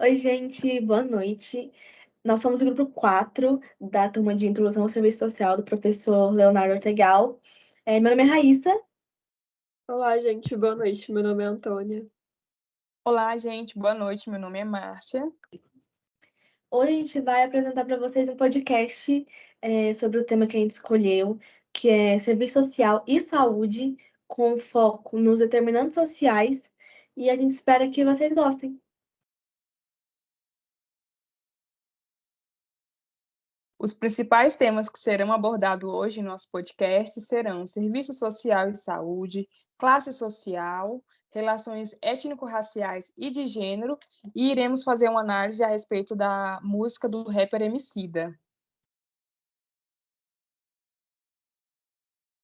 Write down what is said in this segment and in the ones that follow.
Oi, gente, boa noite. Nós somos o grupo 4 da turma de Introdução ao Serviço Social do professor Leonardo Ortegal. Meu nome é Raíssa. Olá, gente, boa noite. Meu nome é Antônia. Olá, gente, boa noite. Meu nome é Márcia. Hoje a gente vai apresentar para vocês um podcast sobre o tema que a gente escolheu, que é Serviço Social e Saúde, com foco nos determinantes sociais, e a gente espera que vocês gostem. Os principais temas que serão abordados hoje em nosso podcast serão serviço social e saúde, classe social, relações étnico-raciais e de gênero, e iremos fazer uma análise a respeito da música do rapper Emicida.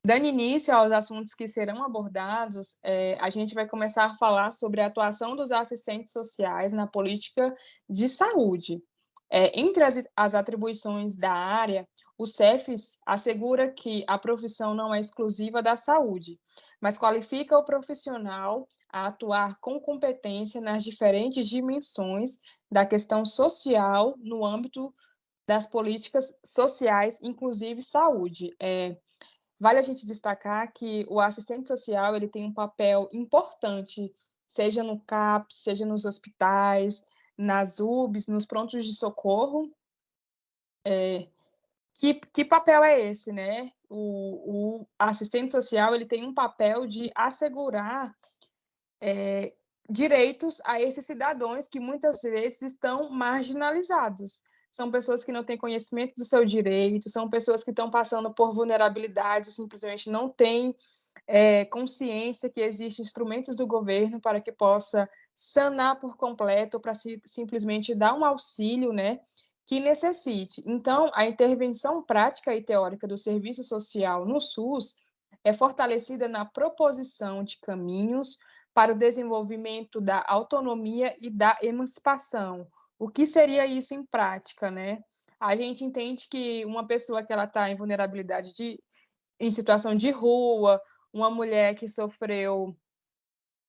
Dando início aos assuntos que serão abordados, a gente vai começar a falar sobre a atuação dos assistentes sociais na política de saúde. Entre as atribuições da área, o CEFES assegura que a profissão não é exclusiva da saúde, mas qualifica o profissional a atuar com competência nas diferentes dimensões da questão social no âmbito das políticas sociais, inclusive saúde. Vale a gente destacar que o assistente social ele tem um papel importante, seja no CAPS, seja nos hospitais, nas UBS, nos prontos de socorro. Que papel é esse, né? O assistente social ele tem um papel de assegurar direitos a esses cidadãos que muitas vezes estão marginalizados. São pessoas que não têm conhecimento do seu direito, são pessoas que estão passando por vulnerabilidades e simplesmente não têm consciência que existem instrumentos do governo para que possa sanar por completo, para simplesmente dar um auxílio, né, que necessite. Então, a intervenção prática e teórica do serviço social no SUS é fortalecida na proposição de caminhos para o desenvolvimento da autonomia e da emancipação. O que seria isso em prática, né? A gente entende que uma pessoa que ela está em vulnerabilidade em situação de rua, uma mulher que sofreu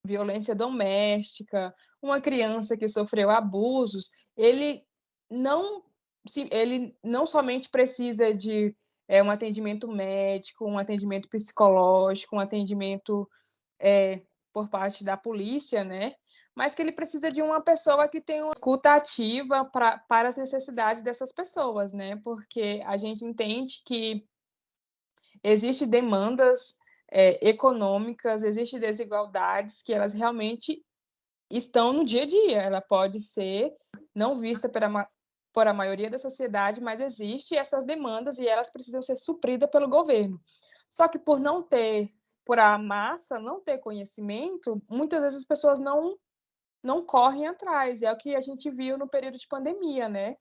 violência doméstica, uma criança que sofreu abusos, não ele não somente precisa de um atendimento médico, um atendimento psicológico, um atendimento por parte da polícia, né? Mas que ele precisa de uma pessoa que tenha uma escuta ativa para as necessidades dessas pessoas, né? Porque a gente entende que existem demandas econômicas, existem desigualdades que elas realmente estão no dia a dia. Ela pode ser não vista por a maioria da sociedade, mas existem essas demandas e elas precisam ser supridas pelo governo. Só que por a massa não ter conhecimento, muitas vezes as pessoas não correm atrás. É o que a gente viu no período de pandemia, né?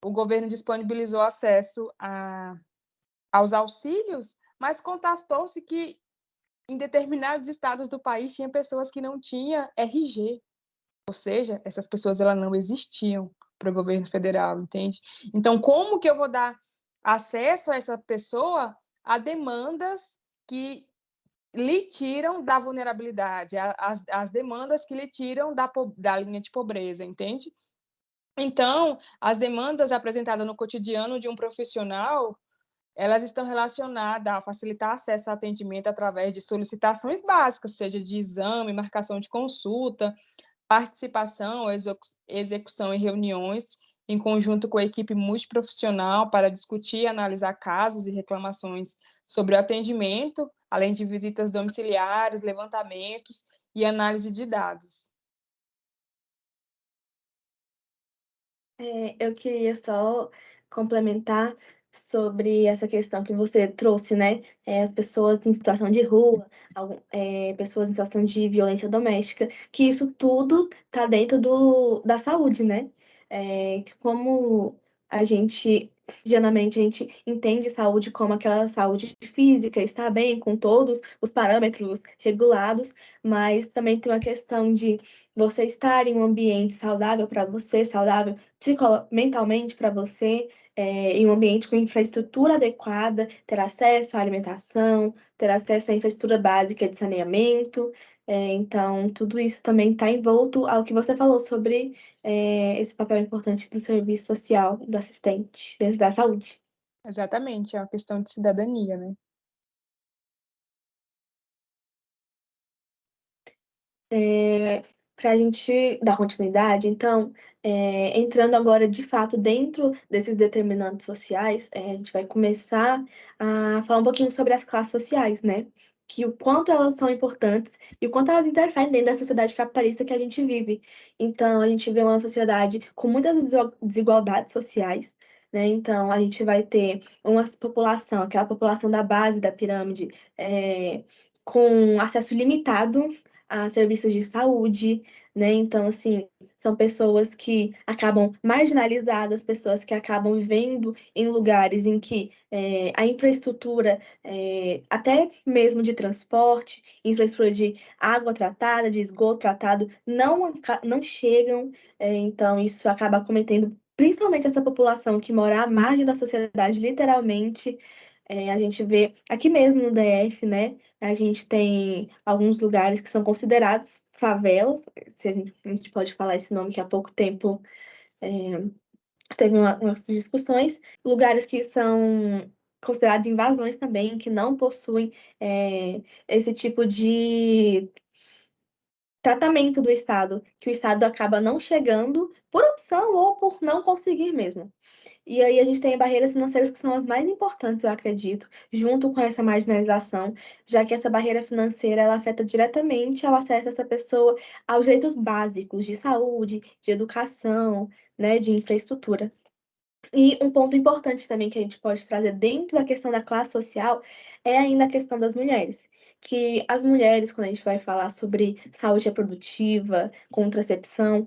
O governo disponibilizou acesso aos auxílios, mas constatou-se que em determinados estados do país tinha pessoas que não tinham RG, ou seja, essas pessoas elas não existiam para o governo federal, entende? Então, como que eu vou dar acesso a essa pessoa a demandas que lhe tiram da vulnerabilidade, as demandas que lhe tiram da linha de pobreza, entende? Então, as demandas apresentadas no cotidiano de um profissional elas estão relacionadas a facilitar acesso ao atendimento através de solicitações básicas, seja de exame, marcação de consulta, participação ou execução em reuniões em conjunto com a equipe multiprofissional para discutir e analisar casos e reclamações sobre o atendimento, além de visitas domiciliares, levantamentos e análise de dados. Eu queria só complementar sobre essa questão que você trouxe, né? As pessoas em situação de rua, pessoas em situação de violência doméstica, que isso tudo tá dentro da saúde, né? Que como a gente, geralmente, a gente entende saúde como aquela saúde física, estar bem com todos os parâmetros regulados, mas também tem uma questão de você estar em um ambiente saudável para você, saudável mentalmente para você, em um ambiente com infraestrutura adequada, ter acesso à alimentação, ter acesso à infraestrutura básica de saneamento, Então, tudo isso também está envolto ao que você falou sobre esse papel importante do serviço social, do assistente dentro da saúde. Exatamente, é uma questão de cidadania, né? Para a gente dar continuidade, então, entrando agora de fato dentro desses determinantes sociais, a gente vai começar a falar um pouquinho sobre as classes sociais, né? Que o quanto elas são importantes e o quanto elas interferem dentro da sociedade capitalista que a gente vive. Então, a gente vê uma sociedade com muitas desigualdades sociais, né? Então, a gente vai ter uma população, aquela população da base da pirâmide, com acesso limitado a serviços de saúde, né? Então, assim, são pessoas que acabam marginalizadas, pessoas que acabam vivendo em lugares em que a infraestrutura, até mesmo de transporte, infraestrutura de água tratada, de esgoto tratado, não chegam. Então, isso acaba acometendo principalmente essa população que mora à margem da sociedade, literalmente. A gente vê aqui mesmo no DF, né? A gente tem alguns lugares que são considerados favelas, se a gente pode falar esse nome, que há pouco tempo teve umas discussões, lugares que são considerados invasões também, que não possuem esse tipo de tratamento do Estado, que o Estado acaba não chegando por opção ou por não conseguir mesmo. E aí a gente tem barreiras financeiras que são as mais importantes, eu acredito, junto com essa marginalização, já que essa barreira financeira ela afeta diretamente ao acesso dessa pessoa aos direitos básicos de saúde, de educação, né, de infraestrutura. E um ponto importante também que a gente pode trazer dentro da questão da classe social é ainda a questão das mulheres. Que as mulheres, quando a gente vai falar sobre saúde reprodutiva, contracepção,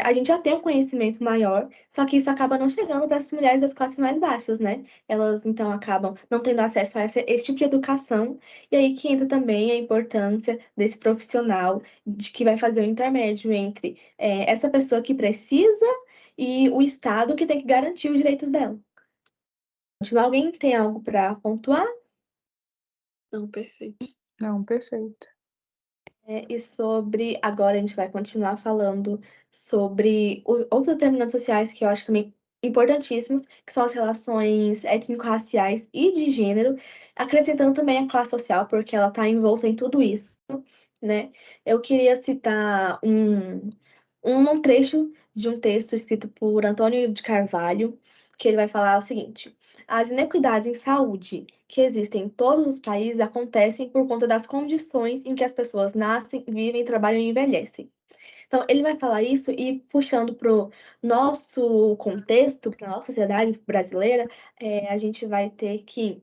a gente já tem um conhecimento maior, só que isso acaba não chegando para as mulheres das classes mais baixas, né? Elas, então, acabam não tendo acesso a esse tipo de educação, e aí que entra também a importância desse profissional de que vai fazer o intermédio entre essa pessoa que precisa e o Estado que tem que garantir os direitos dela. Alguém tem algo para pontuar? Não, perfeito. Não, perfeito. E sobre. Agora a gente vai continuar falando sobre os outros determinantes sociais que eu acho também importantíssimos, que são as relações étnico-raciais e de gênero, acrescentando também a classe social, porque ela está envolta em tudo isso, né? Eu queria citar um trecho de um texto escrito por Antônio de Carvalho, que ele vai falar o seguinte: as inequidades em saúde que existem em todos os países acontecem por conta das condições em que as pessoas nascem, vivem, trabalham e envelhecem. Então, ele vai falar isso e puxando para o nosso contexto, para a nossa sociedade brasileira, a gente vai ter que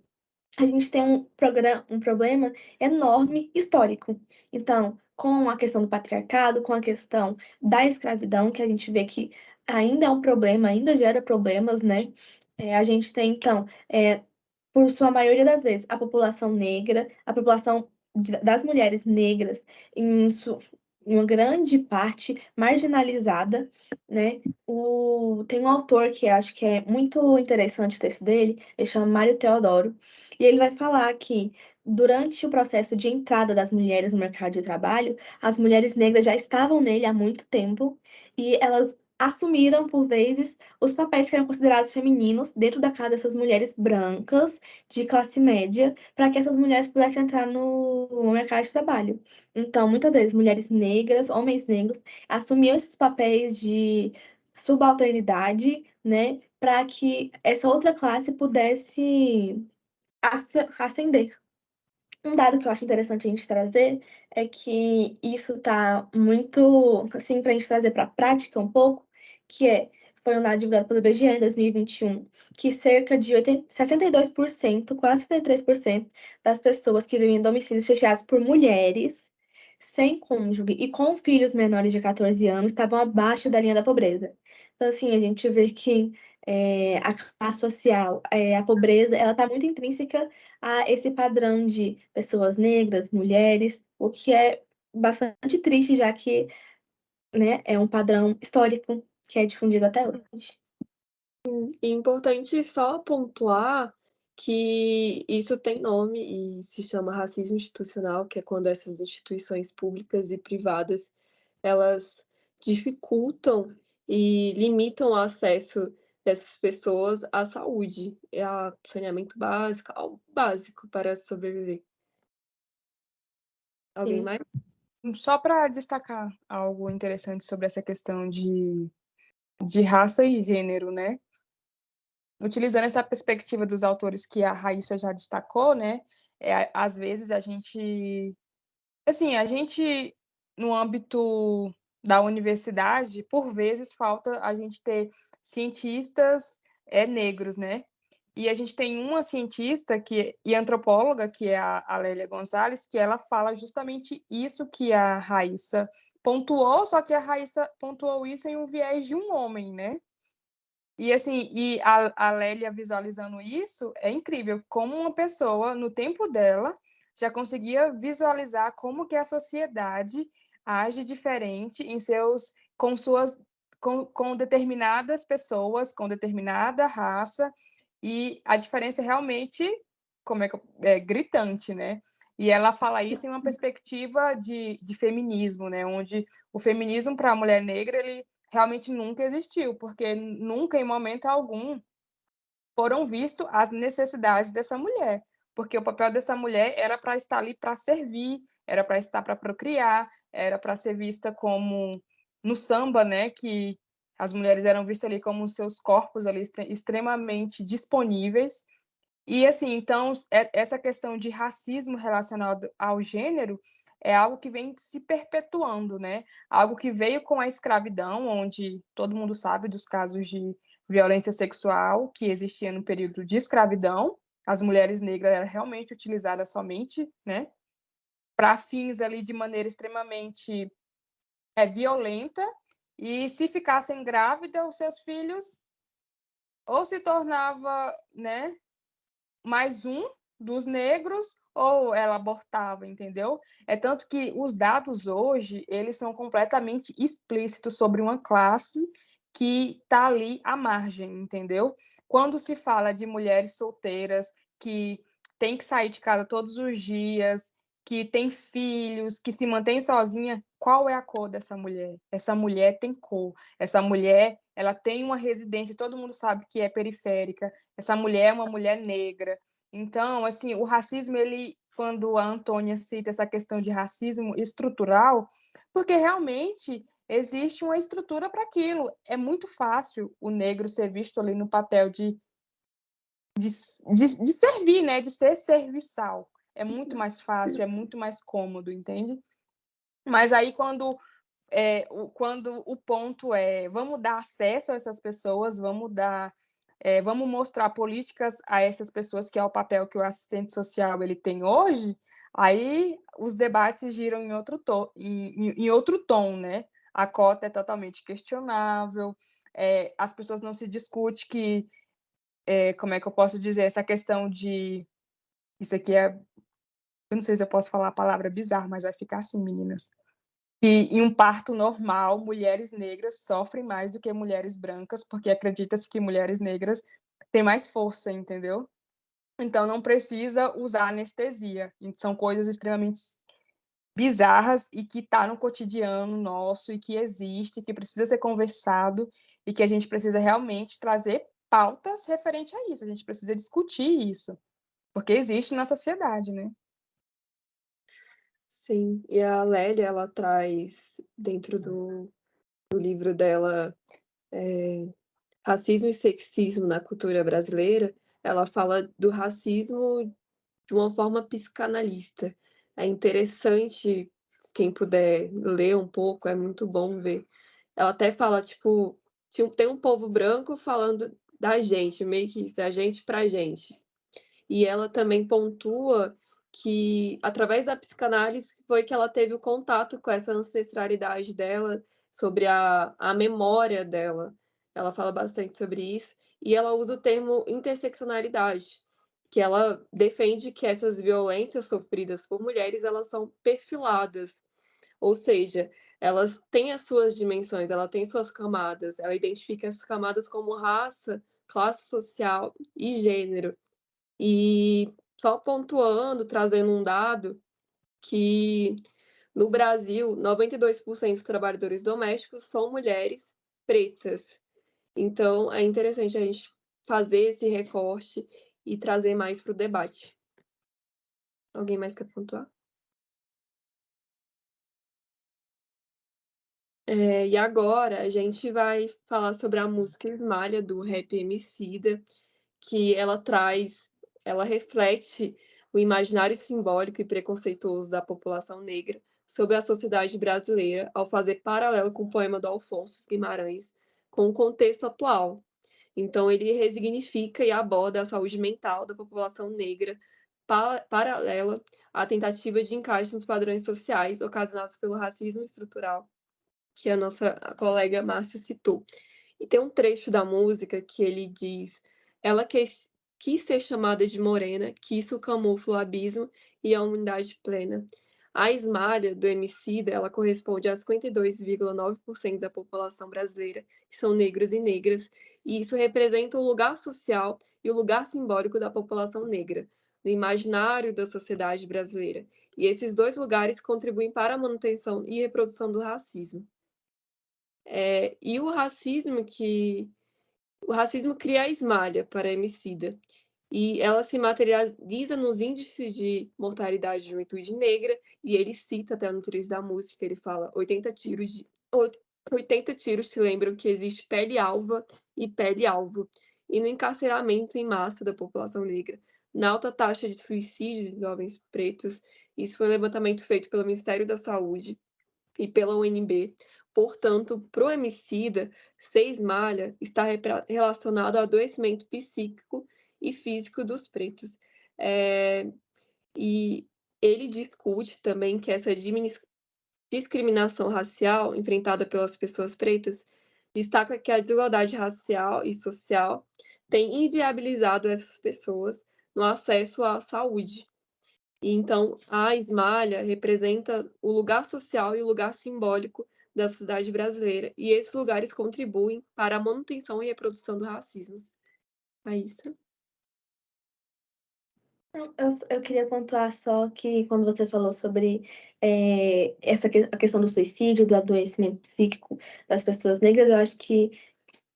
a gente tem um problema enorme histórico. Então, com a questão do patriarcado, com a questão da escravidão, que a gente vê que ainda é um problema, ainda gera problemas, né? A gente tem, então, por sua maioria das vezes, a população negra, a população das mulheres negras, em uma grande parte marginalizada, né? Tem um autor que acho que é muito interessante o texto dele, ele chama Mário Teodoro, e ele vai falar que durante o processo de entrada das mulheres no mercado de trabalho, as mulheres negras já estavam nele há muito tempo e elas assumiram, por vezes, os papéis que eram considerados femininos dentro da casa dessas mulheres brancas de classe média, para que essas mulheres pudessem entrar no mercado de trabalho. Então, muitas vezes, mulheres negras, homens negros, assumiam esses papéis de subalternidade, né, para que essa outra classe pudesse ascender. Um dado que eu acho interessante a gente trazer é que isso está muito, assim, para a gente trazer para a prática um pouco, foi um dado divulgado pelo IBGE em 2021, que cerca de 62%, quase 63% das pessoas que vivem em domicílios chefiados por mulheres, sem cônjuge e com filhos menores de 14 anos, estavam abaixo da linha da pobreza. Então, assim, a gente vê que a classe social, a pobreza, ela está muito intrínseca a esse padrão de pessoas negras, mulheres, o que é bastante triste, já que, né, é um padrão histórico que é difundido até hoje. E é importante só pontuar que isso tem nome e se chama racismo institucional, que é quando essas instituições públicas e privadas, elas dificultam e limitam o acesso dessas pessoas à saúde, a saneamento básico, ao básico para sobreviver. Alguém Sim. mais? Só para destacar algo interessante sobre essa questão de raça e gênero, né? Utilizando essa perspectiva dos autores que a Raíssa já destacou, né? Às vezes a gente, no âmbito da universidade, por vezes falta a gente ter cientistas negros, né? E a gente tem uma cientista e antropóloga, que é a Lélia Gonzalez, que ela fala justamente isso que a Raíssa pontuou, só que a Raíssa pontuou isso em um viés de um homem, né? E assim, a Lélia visualizando isso, é incrível como uma pessoa, no tempo dela, já conseguia visualizar como que a sociedade age diferente com determinadas pessoas, com determinada raça, e a diferença é realmente gritante, né? E ela fala isso em uma perspectiva de feminismo, né? Onde o feminismo para a mulher negra, ele realmente nunca existiu, porque nunca, em momento algum, foram vistas as necessidades dessa mulher. Porque o papel dessa mulher era para estar ali para servir, era para estar para procriar, era para ser vista como no samba, né? Que as mulheres eram vistas ali como seus corpos ali extremamente disponíveis. E assim, então, essa questão de racismo relacionado ao gênero é algo que vem se perpetuando, né? Algo que veio com a escravidão, onde todo mundo sabe dos casos de violência sexual que existia no período de escravidão. As mulheres negras eram realmente utilizadas somente, né, para fins ali de maneira extremamente violenta, e se ficassem grávidas, os seus filhos ou se tornava, né, mais um dos negros, ou ela abortava, entendeu? É tanto que os dados hoje, eles são completamente explícitos sobre uma classe que está ali à margem, entendeu? Quando se fala de mulheres solteiras que têm que sair de casa todos os dias, que tem filhos, que se mantém sozinha, qual é a cor dessa mulher? Essa mulher tem cor. Essa mulher, ela tem uma residência, todo mundo sabe que é periférica. Essa mulher é uma mulher negra. Então, assim, o racismo, ele, quando a Antônia cita essa questão de racismo estrutural, porque realmente existe uma estrutura para aquilo. É muito fácil o negro ser visto ali no papel de servir, né? De ser serviçal. É muito mais fácil, é muito mais cômodo, entende? Mas aí, quando o ponto é vamos dar acesso a essas pessoas, vamos mostrar políticas a essas pessoas, que é o papel que o assistente social ele tem hoje, aí os debates giram em outro tom, né? A cota é totalmente questionável, as pessoas não se discute que, como é que eu posso dizer, essa questão de, isso aqui eu não sei se eu posso falar a palavra bizarra, mas vai ficar assim, meninas, que em um parto normal, mulheres negras sofrem mais do que mulheres brancas, porque acredita-se que mulheres negras têm mais força, entendeu? Então não precisa usar anestesia. São coisas extremamente bizarras e que está no cotidiano nosso e que existe, que precisa ser conversado e que a gente precisa realmente trazer pautas referente a isso. A gente precisa discutir isso, porque existe na sociedade, né? Sim, e a Lélia, ela traz dentro do livro dela, Racismo e Sexismo na Cultura Brasileira, ela fala do racismo de uma forma psicanalista. É interessante, quem puder ler um pouco, é muito bom ver. Ela até fala, tipo, tem um povo branco falando da gente, meio que da gente pra gente. E ela também pontua que, através da psicanálise, foi que ela teve o contato com essa ancestralidade dela, sobre a memória dela. Ela fala bastante sobre isso. E ela usa o termo interseccionalidade, que ela defende que essas violências sofridas por mulheres, elas são perfiladas. Ou seja, elas têm as suas dimensões, ela tem suas camadas. Ela identifica essas camadas como raça, classe social e gênero. E só pontuando, trazendo um dado, que no Brasil, 92% dos trabalhadores domésticos são mulheres pretas. Então, é interessante a gente fazer esse recorte e trazer mais para o debate. Alguém mais quer pontuar? E agora a gente vai falar sobre a música Esmalha, do rap Emicida, que ela reflete o imaginário simbólico e preconceituoso da população negra sobre a sociedade brasileira, ao fazer paralelo com o poema do Alfonso Guimarães, com o contexto atual. Então, ele resignifica e aborda a saúde mental da população negra, paralela à tentativa de encaixe nos padrões sociais ocasionados pelo racismo estrutural, que a nossa colega Márcia citou. E tem um trecho da música que ele diz: ela quis ser chamada de morena, que isso camufla o abismo e a humanidade plena. A esmalha do Emicida, ela corresponde a 52,9% da população brasileira, que são negros e negras, e isso representa o lugar social e o lugar simbólico da população negra, no imaginário da sociedade brasileira. E esses dois lugares contribuem para a manutenção e reprodução do racismo. E o racismo cria a esmalha para a Emicida, e ela se materializa nos índices de mortalidade de juventude negra, e ele cita até no trecho da música, ele fala 80 tiros te lembram que existe pele alva e pele alvo, e no encarceramento em massa da população negra, na alta taxa de suicídio de jovens pretos. Isso foi um levantamento feito pelo Ministério da Saúde e pela UNB. Portanto, para o Emicida, ser esmalha está relacionado ao adoecimento psíquico e físico dos pretos. E ele discute também que essa discriminação racial enfrentada pelas pessoas pretas destaca que a desigualdade racial e social tem inviabilizado essas pessoas no acesso à saúde. E então, a esmalha representa o lugar social e o lugar simbólico da sociedade brasileira, e esses lugares contribuem para a manutenção e reprodução do racismo. Raíssa? Eu queria pontuar só que quando você falou sobre a questão do suicídio, do adoecimento psíquico das pessoas negras, eu acho que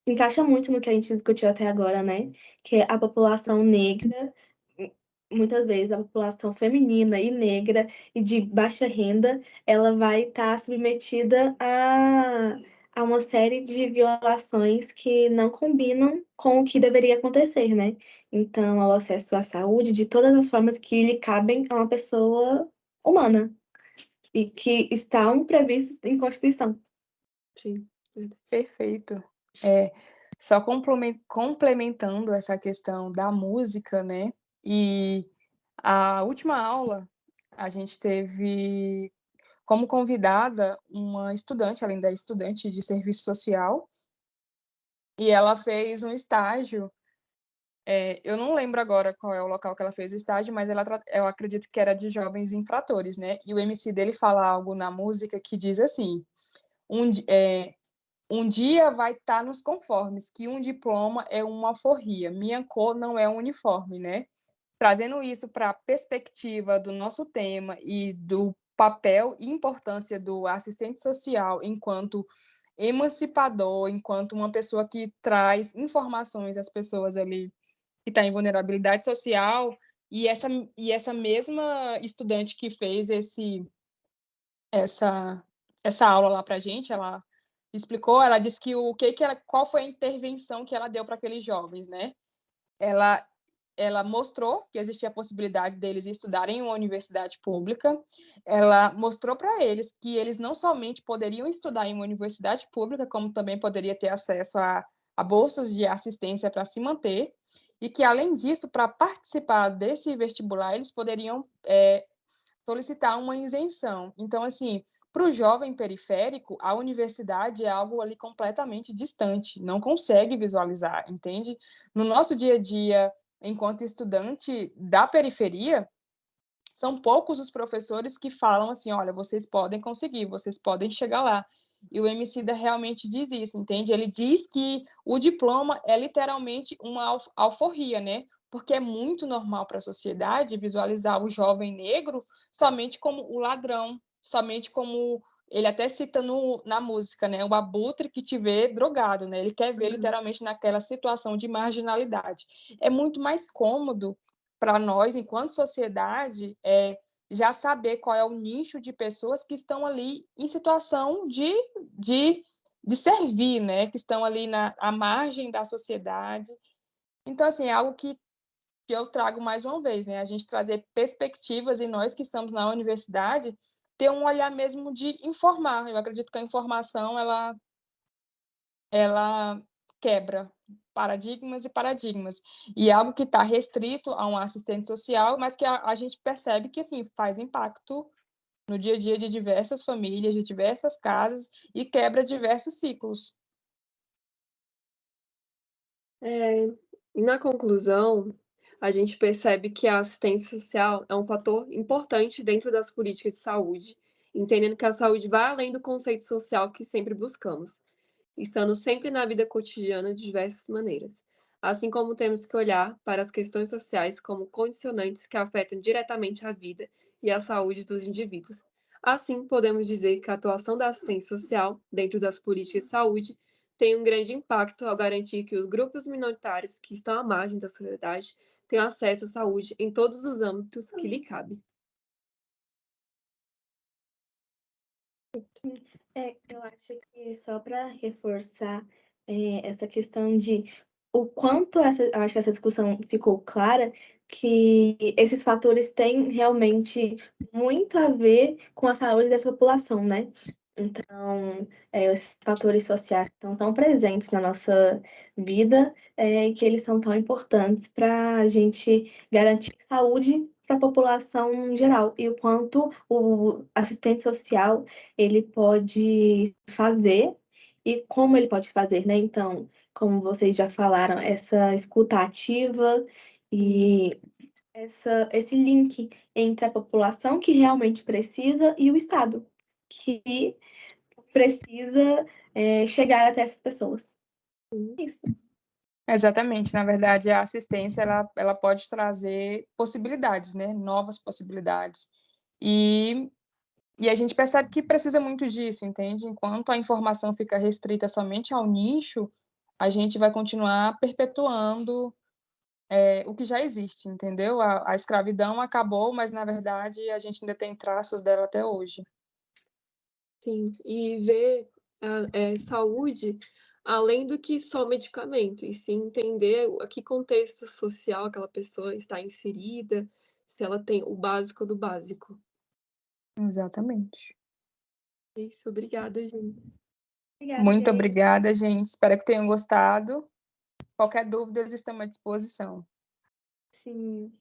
encaixa muito no que a gente discutiu até agora, né? Que é a população negra, muitas vezes a população feminina e negra e de baixa renda, ela vai estar submetida a uma série de violações que não combinam com o que deveria acontecer, né? Então, ao acesso à saúde de todas as formas que lhe cabem a uma pessoa humana e que estão previstas em Constituição. Sim, verdade. Perfeito. Só complementando essa questão da música, né? E a última aula a gente teve como convidada uma estudante, além da estudante de serviço social, e ela fez um estágio. Eu não lembro agora qual é o local que ela fez o estágio, mas eu acredito que era de jovens infratores, né? E o MC dele fala algo na música que diz assim: um dia vai estar nos conformes, que um diploma é uma alforria, minha cor não é um uniforme, né? Trazendo isso para a perspectiva do nosso tema e do papel e importância do assistente social enquanto emancipador, enquanto uma pessoa que traz informações às pessoas ali que está em vulnerabilidade social, e essa mesma estudante que fez essa aula lá para a gente, ela explicou, ela disse que qual foi a intervenção que ela deu para aqueles jovens, né? Ela mostrou que existia a possibilidade deles estudarem em uma universidade pública, ela mostrou para eles que eles não somente poderiam estudar em uma universidade pública, como também poderia ter acesso a bolsas de assistência para se manter, e que, além disso, para participar desse vestibular, eles poderiam solicitar uma isenção. Então, assim, para o jovem periférico, a universidade é algo ali completamente distante, não consegue visualizar, entende? No nosso dia a dia, enquanto estudante da periferia, são poucos os professores que falam assim, olha, vocês podem conseguir, vocês podem chegar lá. E o Emicida realmente diz isso, entende? Ele diz que o diploma é literalmente uma alforria, né? porque é muito normal para a sociedade visualizar o jovem negro somente como o ladrão, somente como ele até cita na música, né, o abutre que te vê drogado, né? Ele quer ver literalmente naquela situação de marginalidade. É muito mais cômodo para nós, enquanto sociedade, já saber qual é o nicho de pessoas que estão ali em situação de servir, né? Que estão ali à margem da sociedade. Então, assim, é algo que eu trago mais uma vez, né? A gente trazer perspectivas e nós que estamos na universidade ter um olhar mesmo de informar. Eu acredito que a informação ela quebra paradigmas e paradigmas. E é algo que está restrito a um assistente social, mas que a gente percebe que assim faz impacto no dia a dia de diversas famílias, de diversas casas e quebra diversos ciclos. E na conclusão, a gente percebe que a assistência social é um fator importante dentro das políticas de saúde, entendendo que a saúde vai além do conceito social que sempre buscamos, estando sempre na vida cotidiana de diversas maneiras. Assim como temos que olhar para as questões sociais como condicionantes que afetam diretamente a vida e a saúde dos indivíduos. Assim, podemos dizer que a atuação da assistência social dentro das políticas de saúde tem um grande impacto ao garantir que os grupos minoritários que estão à margem da sociedade tenham acesso à saúde em todos os âmbitos que lhe cabe. Eu acho que só para reforçar essa questão de o quanto eu acho que essa discussão ficou clara, que esses fatores têm realmente muito a ver com a saúde dessa população, né? Então, esses fatores sociais estão tão presentes na nossa vida, que eles são tão importantes para a gente garantir saúde para a população em geral, e o quanto o assistente social ele pode fazer e como ele pode fazer, né? Então, como vocês já falaram, essa escuta ativa e esse link entre a população que realmente precisa e o Estado, que precisa chegar até essas pessoas. Isso. Exatamente, na verdade, a assistência ela pode trazer possibilidades, né? Novas possibilidades. E a gente percebe que precisa muito disso, entende? Enquanto a informação fica restrita somente ao nicho, a gente vai continuar perpetuando o que já existe, entendeu? A escravidão acabou, mas na verdade a gente ainda tem traços dela até hoje. Sim, e ver saúde além do que só medicamento, e sim entender a que contexto social aquela pessoa está inserida, se ela tem o básico do básico. Exatamente. É isso, obrigada, gente. Obrigada, Muito gente. obrigada, gente. Espero que tenham gostado. Qualquer dúvida, eles estão à disposição. Sim.